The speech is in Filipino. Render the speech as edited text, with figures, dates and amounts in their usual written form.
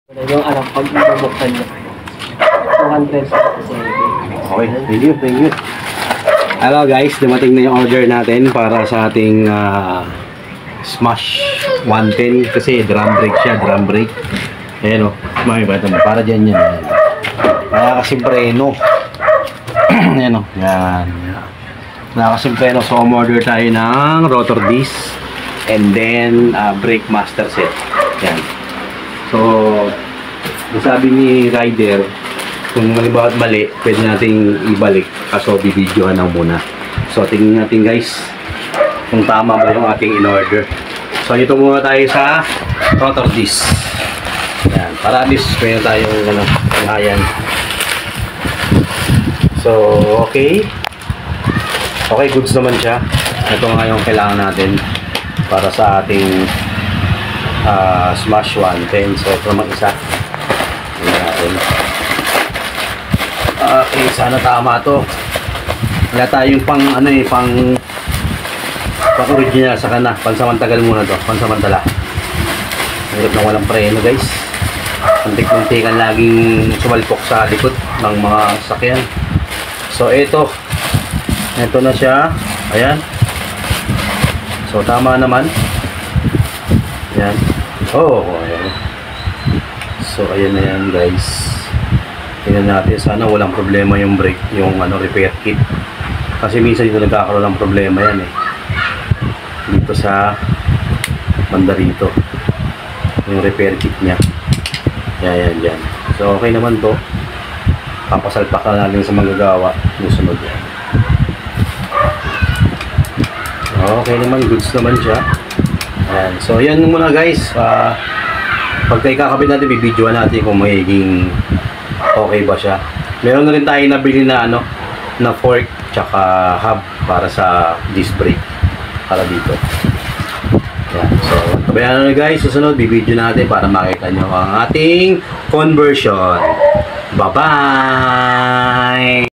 Yung alam, pag ibubuksan nyo, 277. Okay, thank you. Hello guys, dumating na yung order natin para sa ating Smash 110 kasi drum brake siya, drum brake. Ayan o, makikita mo, para dyan yan. Nakakasimpreno. Ayan o, yan. Nakakasimpreno, so umorder tayo ng rotor disc and then brake master set. Yan. So, sabi ni rider, kung malibaw at mali, pwede nating ibalik. Kaso, bibidyohan lang muna. So, tingnan natin guys kung tama ba yung ating in-order. So, ito muna tayo sa rotor disc. Yan. Para at least pwede tayong panghayan. So, okay. Okay, goods naman siya. Ito nga yung kailangan natin para sa ating Smash 110. So, ito naman isa. Tingnan natin. Okay, sana tama to. Wala tayong pang original sa kana. Pansamantagal muna to. Pansamantala. Hirap na walang preno guys. Pantik-pantikan laging sumalpok sa likod ng mga sakyan. So, ito na siya. Ayan. So, tama naman. Ayan. Oh, ayan. So, ayan na yan guys. Tingnan natin, sana walang problema yung brake, yung repair kit. Kasi minsan dito nagkakaroon ng problema yan eh. Dito sa banda rito. Yung repair kit niya. Yan. So okay naman to. Papasalpak na natin sa manggagawa. Musunod yan. Okay naman, goods naman siya. Ayan. So yan muna guys. Pagka ikakabit natin, bibidyoan natin kung magiging okay ba siya. Meron na rin tayo nabili na na fork tsaka hub para sa disc brake para dito. Yan. So, tabayan na guys, susunod bibidyo natin para makita nyo ang ating conversion. Bye-bye!